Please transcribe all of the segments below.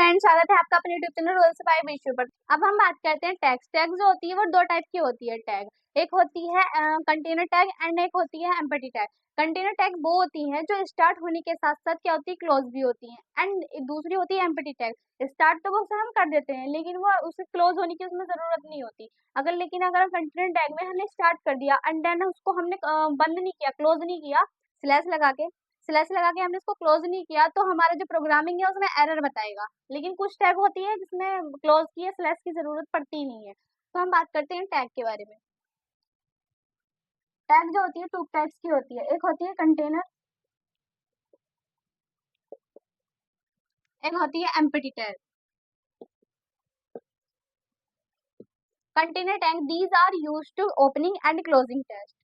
Friends, स्वागत है आपका अपने YouTube channel rules by Vishu पर। अब हम बात करते हैं टैग्स। टैग जो होती है वो दो टाइप की होती है। टैग एक होती है कंटेनर टैग एंड एक होती है एम्प्टी टैग। कंटेनर टैग वो होती है जो स्टार्ट होने के साथ साथ क्या होती है, क्लोज भी होती है। एंड दूसरी होती है एम्प्टी टैग। स्टार्ट तो वो हम कर देते हैं लेकिन वो उसे क्लोज होने की उसमें जरूरत नहीं होती। अगर कंटेनर टैग में हमने स्टार्ट कर दिया एंड देन उसको हमने बंद नहीं किया, क्लोज नहीं किया, स्लैश लगा के हमने इसको क्लोज नहीं किया, तो हमारा जो प्रोग्रामिंग है उसमें एरर बताएगा। लेकिन कुछ टैग होती है जिसमें क्लोज की या स्लैश की जरूरत पड़ती ही नहीं है। तो हम बात करते हैं टैग के बारे में। टैग जो होती है टू टाइप्स की होती है। एक होती है कंटेनर, एक होती है empty tag. Container tag these are used to opening and closing test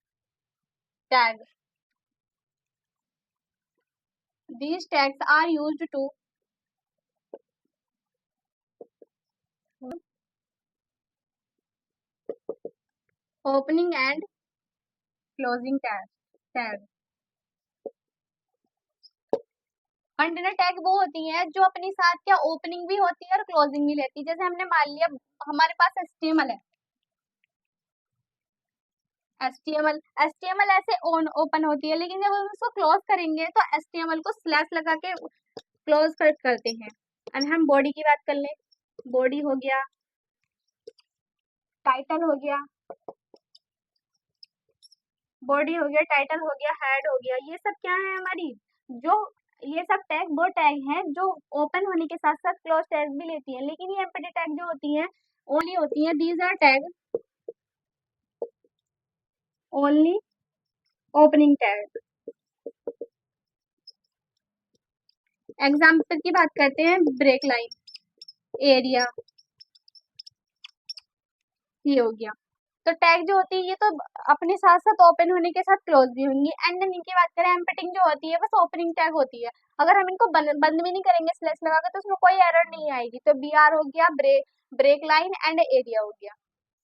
tag. These tags are used to opening and closing tag। Container tag वो होती है जो अपने साथ क्या ओपनिंग भी होती है और क्लोजिंग भी लेती है। जैसे हमने मान लिया हमारे पास HTML है, HTML ऐसे ओपन होती है, लेकिन जब हम उसको क्लोज करेंगे तो HTML को स्लैश लगा के क्लोज करते हैं। एंड हम बॉडी की बात कर लें, बॉडी हो गया, टाइटल हो गया, बॉडी हो गया, टाइटल हो गया, हेड हो गया, ये सब क्या है हमारी जो ये सब टैग वो टैग हैं जो ओपन होने के साथ साथ क्लोज टैग भी लेती हैं। लेकिन ये एम्प्टी टैग जो होती हैं ओनली होती हैं, these R tag only opening tag. Example की बात करते हैं, ब्रेक लाइन, एरिया, ये हो गया। तो टैग जो होती है ये तो अपने साथ साथ ओपन होने के साथ क्लोज भी होंगी। एंड देन इनकी बात करें, एम्पटिंग जो होती है बस ओपनिंग टैग होती है। अगर हम इनको बंद भी नहीं करेंगे स्लैश लगाकर तो उसमें कोई एरर नहीं आएगी। तो BR हो गया, ब्रेक लाइन एंड एरिया हो गया।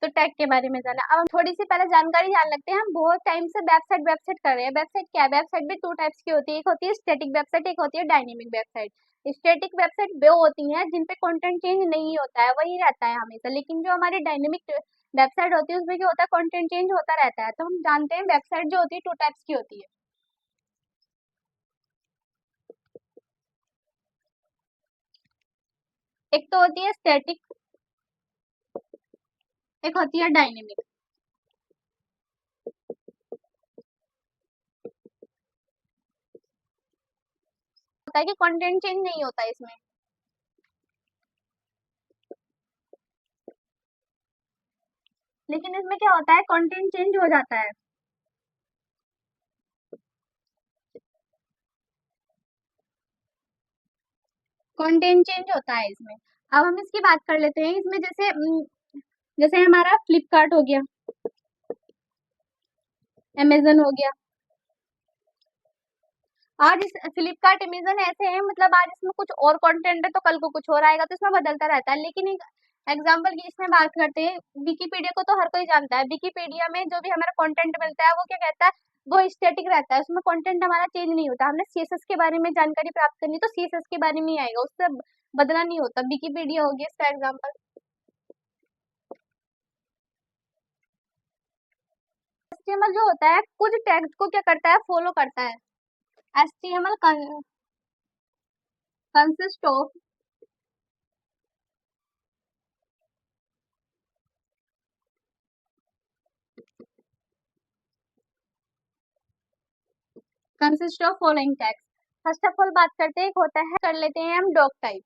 तो टैग के बारे में जाना। अब हम थोड़ी सी पहले जानकारी जान लगते हैं। हम बहुत टाइम से वेबसाइट कर रहे हैं। वेबसाइट क्या है? वेबसाइट भी टू टाइप्स की होती है। एक होती है स्टैटिक वेबसाइट, एक होती है डायनेमिक वेबसाइट। स्टैटिक वेबसाइट वो होती है जिन पे कंटेंट चेंज नहीं होता है, वही रहता है हमेशा। लेकिन जो हमारी डायनेमिक वेबसाइट होती है उसमें क्या होता है, कंटेंट चेंज होता रहता है। तो हम जानते हैं वेबसाइट जो होती है टू टाइप्स की होती है। एक तो होती है स्टैटिक, एक होती है डायनेमिक। होता है कि कंटेंट चेंज नहीं होता है इसमें। लेकिन इसमें क्या होता है, कंटेंट चेंज हो जाता है। कंटेंट चेंज होता है इसमें। अब हम इसकी बात कर लेते हैं। इसमें जैसे हमारा फ्लिपकार्ट हो गया, अमेजन हो गया। आज इस फ्लिपकार्ट अमेजन ऐसे हैं, मतलब आज इसमें कुछ और कंटेंट है तो कल को कुछ और आएगा, तो इसमें बदलता रहता है। लेकिन एक एग्जाम्पल की इसमें बात करते हैं, विकीपीडिया को तो हर कोई जानता है। विकीपीडिया में जो भी हमारा कंटेंट मिलता है वो क्या कहता है, वो स्टैटिक रहता है। उसमें कंटेंट हमारा चेंज नहीं होता। हमने CSS के बारे में जानकारी प्राप्त करनी तो CSS के बारे में ही आएगा, उससे बदला नहीं होता। विकीपीडिया हो गया इसका एग्जाम्पल। HTML जो होता है कुछ टैग्स को क्या करता है, फॉलो करता है। HTML consist of following tags. First of all बात करते हैं, एक होता है, कर लेते हैं हम doc type.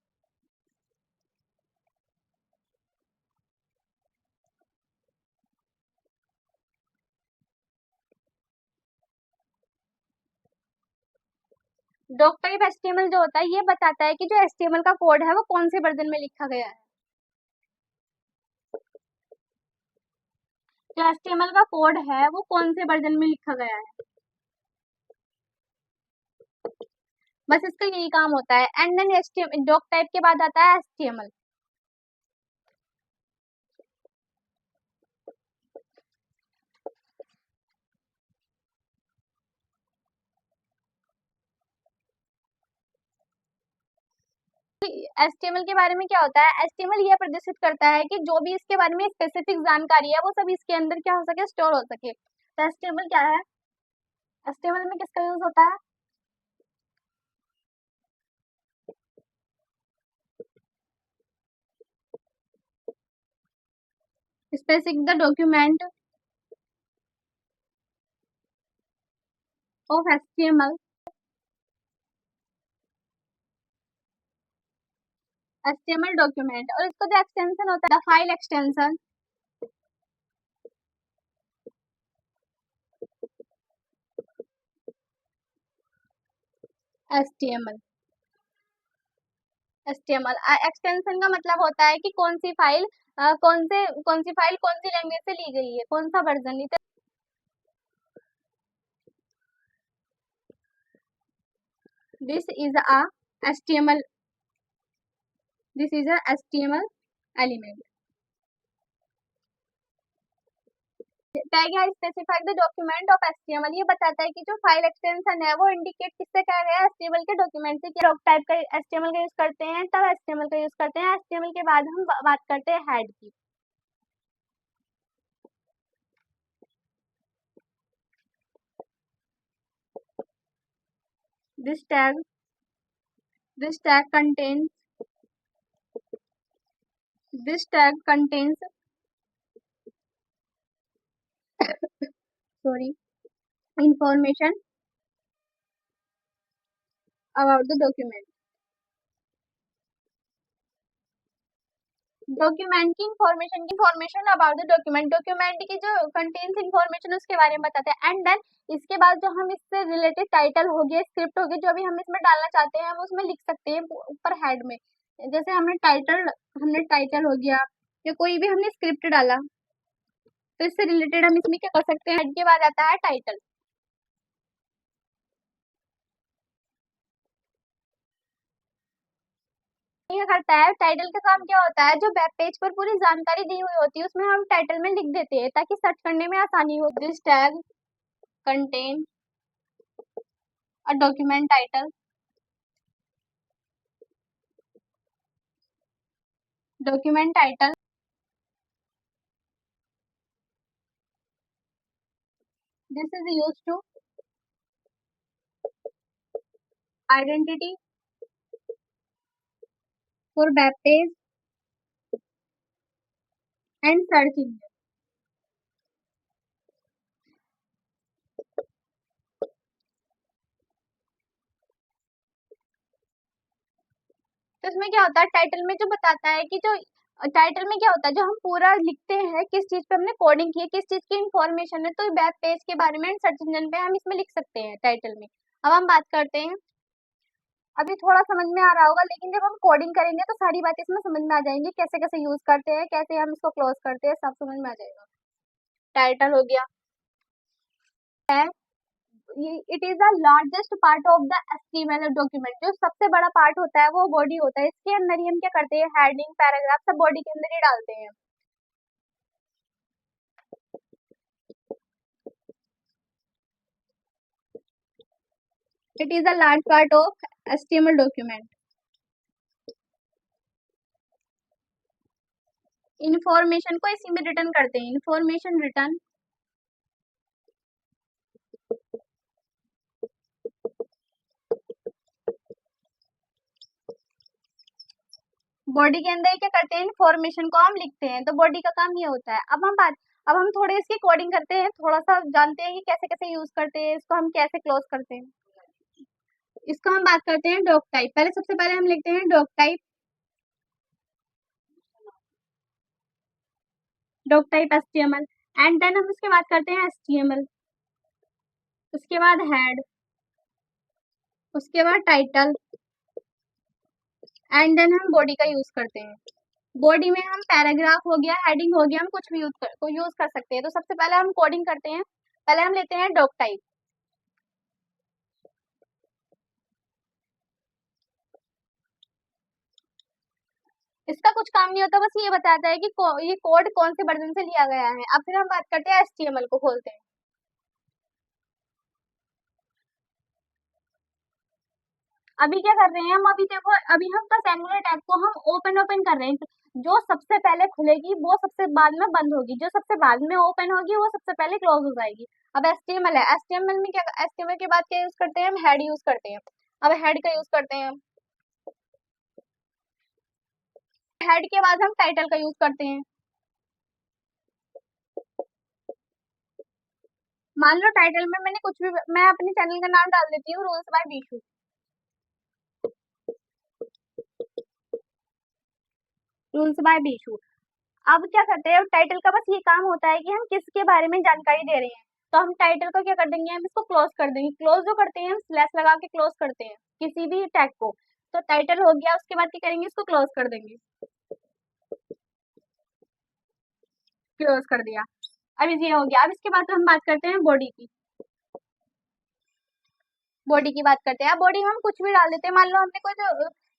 Doc type HTML जो होता है ये बताता है कि जो HTML का कोड है वो कौन से वर्जन में लिखा गया है। जो HTML का कोड है वो कौन से वर्जन में लिखा गया है, बस इसका यही काम होता है। एंड देन डॉक टाइप के बाद आता है HTML। एचटीएमएल के बारे में क्या होता है, एचटीएमएल ये प्रदर्शित करता है कि जो भी इसके बारे में स्पेसिफिक जानकारी है वो सब इसके अंदर क्या हो सके, स्टोर हो सके। तो एचटीएमएल क्या है, एचटीएमएल में किसका यूज होता है, specific the document of HTML, HTML document, और इसका जो एक्सटेंशन होता है the file extension, HTML, HTML extension का मतलब होता है कि कौन सी फाइल कौन सी फाइल कौन सी लैंग्वेज से ली गई है, कौन सा वर्जन ली। This is a HTML, this is a HTML element. Tag है specify the document of HTML, ये बताता है कि जो फाइल एक्सटेंशन है वो इंडिकेट किससे कर रहे हैं, एचटीएमएल के डॉक्यूमेंट से। डॉक टाइप का एचटीएमएल का यूज करते हैं, तब एचटीएमएल का यूज करते हैं। एचटीएमएल के बाद हम बात करते हैं हेड की। This tag this tag contains this tag contains sorry information about the document. Document की information about the document, document की जो कंटेन्स इंफॉर्मेशन उसके बारे में बताते हैं। एंड देन इसके बाद जो हम इससे रिलेटेड टाइटल हो गया, स्क्रिप्ट हो गया, जो भी हम इसमें डालना चाहते हैं हम उसमें लिख सकते हैं ऊपर हेड में। जैसे हमने टाइटल हो गया या कोई भी हमने स्क्रिप्ट डाला, तो इससे रिलेटेड हम इसमें क्या कर सकते हैं, हेड के बाद आता है टाइटल। ये करता है, टाइटल का काम क्या होता है, जो वेब पेज पर पूरी जानकारी दी हुई होती है उसमें हम टाइटल में लिख देते हैं ताकि सर्च करने में आसानी हो। This tag contain a document title, document title, this is used to identity for web page and search engine. तो इसमें क्या होता है, टाइटल में जो बताता है कि जो टाइटल में क्या होता है, जो हम पूरा लिखते हैं किस चीज पे हमने कोडिंग की है, किस चीज की इंफॉर्मेशन है, तो वेब पेज के बारे में सर्च इंजन पे हम इसमें लिख सकते हैं टाइटल में। अब हम बात करते हैं, अभी थोड़ा समझ में आ रहा होगा, लेकिन जब हम कोडिंग करेंगे तो सारी बातें इसमें समझ में आ जाएंगी, कैसे कैसे यूज करते हैं, कैसे हम इसको क्लोज करते हैं, सब समझ में आ जाएगा। टाइटल हो गया है, it is the largest part of the HTML document, जो सबसे बड़ा पार्ट होता है वो बॉडी होता है। इसके अंदर ही हम क्या करते हैं, हेडिंग पैराग्राफ सब बॉडी के अंदर ही डालते हैं। It is a large part of HTML document. Information को इसी में रिटर्न करते हैं, इंफॉर्मेशन रिटर्न बॉडी के अंदर क्या करते हैं, इंफॉर्मेशन को हम लिखते हैं, तो बॉडी का काम ये होता है। अब हम थोड़े इसकी कोडिंग करते हैं, थोड़ा सा जानते हैं कि कैसे कैसे यूज करते हैं इसको, हम कैसे क्लोज करते हैं। इसको हम बात करते हैं डॉक टाइप। पहले सबसे पहले हम लिखते हैं doc type HTML, and then हम उसके बाद करते हैं एचटीएमएल, उसके बाद हेड, उसके बाद टाइटल, एंड देन हम बॉडी का यूज करते हैं। बॉडी में हम पैराग्राफ हो गया, हेडिंग हो गया, हम कुछ भी यूज कर सकते हैं। तो सबसे पहले हम कोडिंग करते हैं, पहले हम लेते हैं डॉक टाइप। इसका कुछ काम नहीं होता, बस ये बताता है कि ये कोड कौन से वर्जन से लिया गया है। अब फिर हम बात करते हैं एचटीएमएल को खोलते हैं। अभी क्या कर रहे हैं हम, अभी देखो अभी हम बस एंगुलर टैग को हम ओपन ओपन कर रहे हैं। जो सबसे पहले खुलेगी वो सबसे बाद में बंद होगी, जो सबसे बाद में ओपन होगी वो सबसे पहले क्लोज हो जाएगी। अब एचटीएमएल है, एचटीएमएल में क्या, एचटीएमएल के बाद क्या यूज करते हैं हम, हेड यूज करते हैं। अब हेड का यूज करते हैं, हेड के बाद हम टाइटल का यूज करते हैं। मान लो टाइटल में मैंने कुछ भी, मैं अपने चैनल का नाम डाल देती हूँ rules by Bishu. Rules by Bishu. अब क्या करते हैं, टाइटल का बस ये काम होता है कि हम किसके बारे में जानकारी दे रहे हैं। तो हम टाइटल को क्या कर देंगे, हम इसको क्लोज कर देंगे। क्लोज जो करते हैं हम स्लैश लगा के क्लोज करते हैं किसी भी टैग को। तो टाइटल हो गया, उसके बाद क्या करेंगे, इसको क्लोज कर देंगे। क्लोज कर दिया। अब ये हो गया। अब इसके बाद हम बात करते हैं बॉडी की। बॉडी की बात करते हैं। अब बॉडी हम कुछ भी डाल देते हैं। मान लो हमने कुछ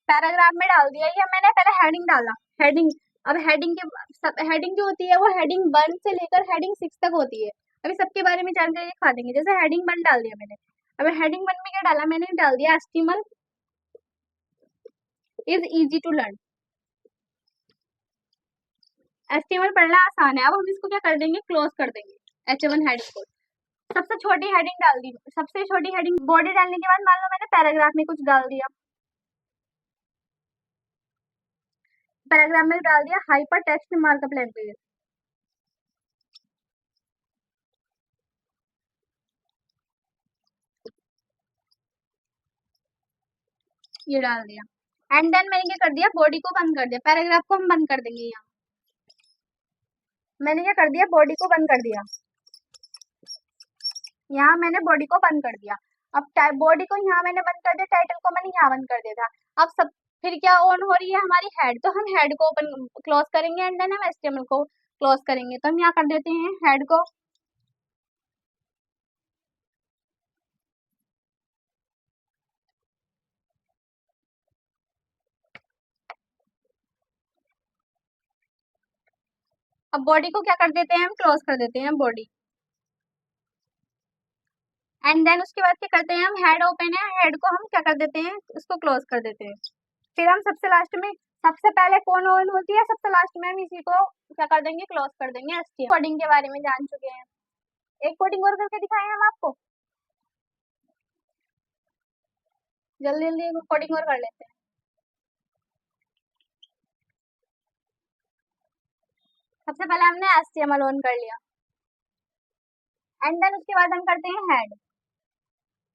पैराग्राफ में डाल दिया, या मैंने पहले हेडिंग डाला, हेडिंग। अब हेडिंग के हेडिंग जो होती है वो हेडिंग 1 से लेकर हेडिंग 6 तक होती है। अभी सबके बारे में जानकारी दिखा देंगे। जैसे हेडिंग 1 डाल दिया मैंने। अब हेडिंग 1 में क्या डाला, मैंने डाल दिया HTML is easy to learn. HTML पढ़ना आसान है। अब हम इसको क्या कर देंगे, क्लोज कर देंगे H1 हेडिंग को। सबसे छोटी हेडिंग डाल दी, सबसे छोटी हेडिंग। बॉडी डालने के बाद मान लो मैंने पैराग्राफ में कुछ डाल दिया, पैराग्राफ में डाल दिया हाइपर टेक्स्ट मार्कअप लैंग्वेज। ये डाल दिया। एंड देन मैंने क्या कर दिया, बॉडी को बंद कर दिया। पैराग्राफ को हम बंद कर देंगे। यहाँ मैंने क्या कर दिया, बॉडी को बंद कर दिया। यहाँ मैंने बॉडी को बंद कर दिया। अब बॉडी को यहाँ मैंने बंद कर दिया, टाइटल को मैंने यहाँ बंद कर दिया था। अब सब फिर क्या ऑन हो रही है हमारी हेड, तो हम हेड को ओपन क्लोज करेंगे, एंड देन हम एचटीएमएल को क्लोज करेंगे। तो हम यहाँ कर देते हैं हेड को। अब बॉडी को क्या कर देते हैं, हम क्लोज कर देते हैं बॉडी। एंड देन उसके बाद क्या करते हैं, हम हेड ओपन है, हेड को हम क्या कर देते हैं, उसको क्लोज कर देते हैं। फिर हम सबसे लास्ट में, सबसे पहले कौन ऑन होती है, सबसे लास्ट में हम इसी को क्या कर देंगे, क्लोज कर देंगे। एचटीएमएल कोडिंग के बारे में जान चुके हैं। एक कोडिंग और करके दिखाएं हम आपको, जल्दी जल्दी एक कोडिंग और कर लेते हैं। सबसे पहले हमने एचटीएमएल ऑन कर लिया, एंड देन उसके बाद हम करते हैं हेड।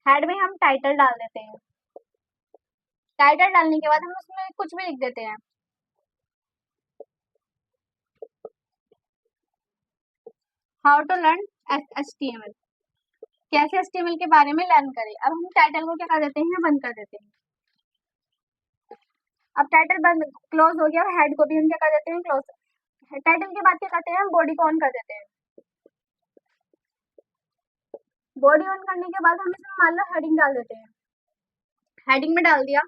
हेड में हम टाइटल डाल देते हैं। टाइटल डालने के बाद हम उसमें कुछ भी लिख देते हैं। हाउ टू लर्न एचटीएमएल, कैसे एचटीएमएल के बारे में लर्न करें। अब हम टाइटल को क्या कर देते हैं, बंद कर देते हैं। अब टाइटल बंद क्लोज हो गया, और हेड को भी हम क्या कर देते हैं, क्लोज। टाइटल के बाद क्या करते हैं, हम बॉडी को ऑन कर देते हैं। बॉडी ऑन करने के बाद हम इसमें मान लो हेडिंग डाल देते हैं। हेडिंग में डाल दिया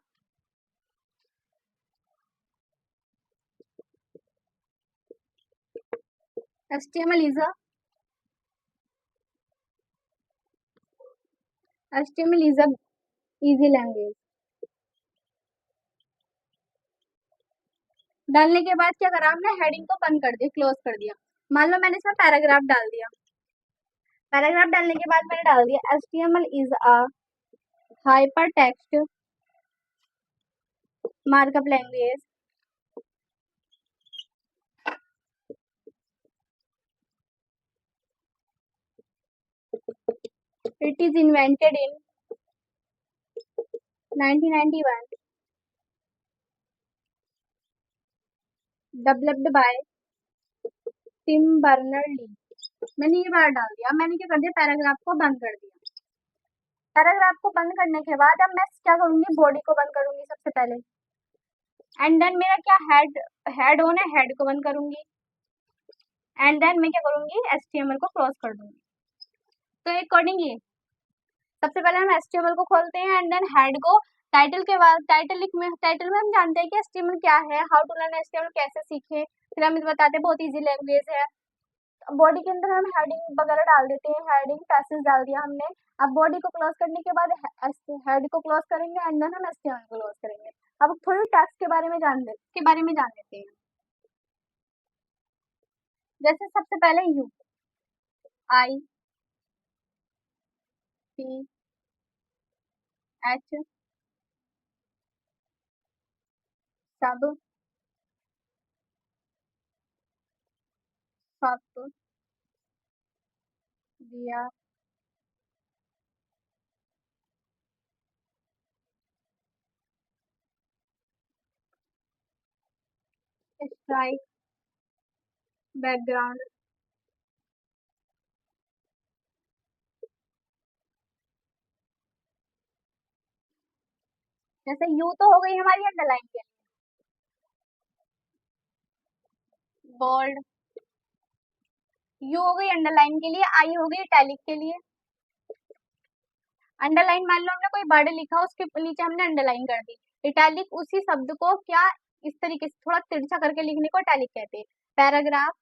HTML is a HTML is a easy language। डालने के बाद क्या करा हमने, हेडिंग को बंद कर दिया, क्लोज कर दिया। मान लो मैंने इसमें पैराग्राफ डाल दिया। पैराग्राफ डालने के बाद मैंने डाल दिया HTML is a hypertext markup language it is invented in 1991 developed by Tim Berners-Lee। मैंने ये बार डाल दिया। मैंने क्या कर दिया, पैराग्राफ को बंद कर दिया। पैराग्राफ को बंद करने के बाद अब मैं क्या करूंगी, बॉडी को बंद करूंगी सबसे पहले। एंड देन मेरा क्या, हेड ऑन है, हेड को बंद करूंगी। एंड देन मैं क्या करूंगी, HTML को क्लोज कर दूंगी। तो अकॉर्डिंगली सबसे पहले हम HTML को खोलते हैं, एंड देन हेड को, टाइटल के बाद टाइटल में हम जानते हैं कि HTML क्या है, हाउ टू लर्न HTML कैसे सीखे। फिर हम बताते हैं बहुत इजी लैंग्वेज है। बॉडी के अंदर हम हेडिंग वगैरह डाल देते हैं, हेडिंग पैसेज डाल दिया हमने। अब बॉडी को क्लोज करने के बाद हेड को क्लोज करेंगे एंड देन हम एसटीआर को क्लोज करेंगे। अब थोड़ी टैग्स के बारे में जान लेते हैं। जैसे सबसे पहले यू, आई, पी, एच, सब, सब, दिया, स्ट्राइक, बैकग्राउंड। जैसे यू तो हो गई हमारी अंडरलाइन के लिए, बोल्ड। यू हो गई अंडरलाइन के लिए, आई हो गई इटैलिक के लिए। अंडरलाइन मान लो हमने कोई वर्ड लिखा, उसके नीचे हमने अंडरलाइन कर दी। इटैलिक उसी शब्द को क्या इस तरीके से थोड़ा तिरछा करके लिखने को इटैलिक कहते हैं। Paragraph,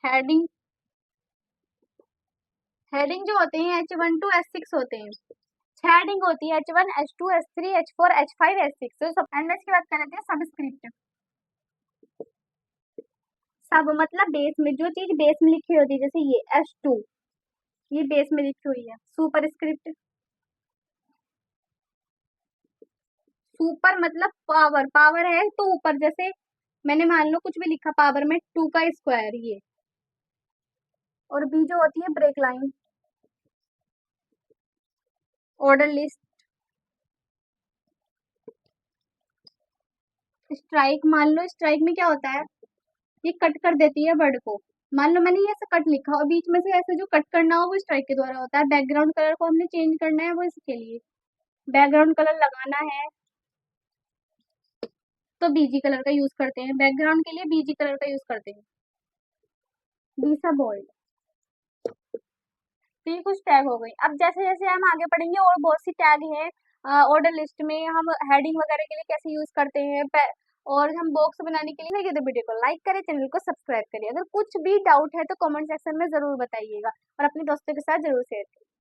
heading. हेडिंग जो होते हैं H1 to H6 होते हैं। हेडिंग होती है H1, H2, H3, H4, H5, H6। तो सब एंड की बात कर लेते हैं सबस्क्रिप्ट। सब मतलब बेस में, जो चीज बेस में लिखी होती है, जैसे ये H2, ये बेस में लिखी हुई है। सुपर स्क्रिप्ट, सुपर मतलब पावर, पावर है तो ऊपर, जैसे मैंने मान लो कुछ भी लिखा पावर में 2 का स्क्वायर, ये। और बी जो होती है break line, order list. Strike, मान लो स्ट्राइक में क्या होता है, ये कट कर देती है वर्ड को। मान लो मैंने ये ऐसे कट लिखा और बीच में से ऐसे जो कट करना हो वो स्ट्राइक के द्वारा होता है। बैकग्राउंड कलर को हमने चेंज करना है, वो इसके लिए बैकग्राउंड कलर लगाना है तो बीजी कलर का यूज करते हैं। बैकग्राउंड के लिए बीजी कलर का यूज करते हैं। बीसा बोल्ड। तो ये कुछ टैग हो गई। अब जैसे जैसे हम आगे पढ़ेंगे और बहुत सी टैग हैं। ऑर्डर लिस्ट में हम हेडिंग वगैरह के लिए कैसे यूज करते हैं, और हम बॉक्स बनाने के लिए। तो वीडियो को लाइक करें, चैनल को सब्सक्राइब करिए। अगर कुछ भी डाउट है तो कमेंट सेक्शन में जरूर बताइएगा और अपने दोस्तों के साथ जरूर शेयर करिए।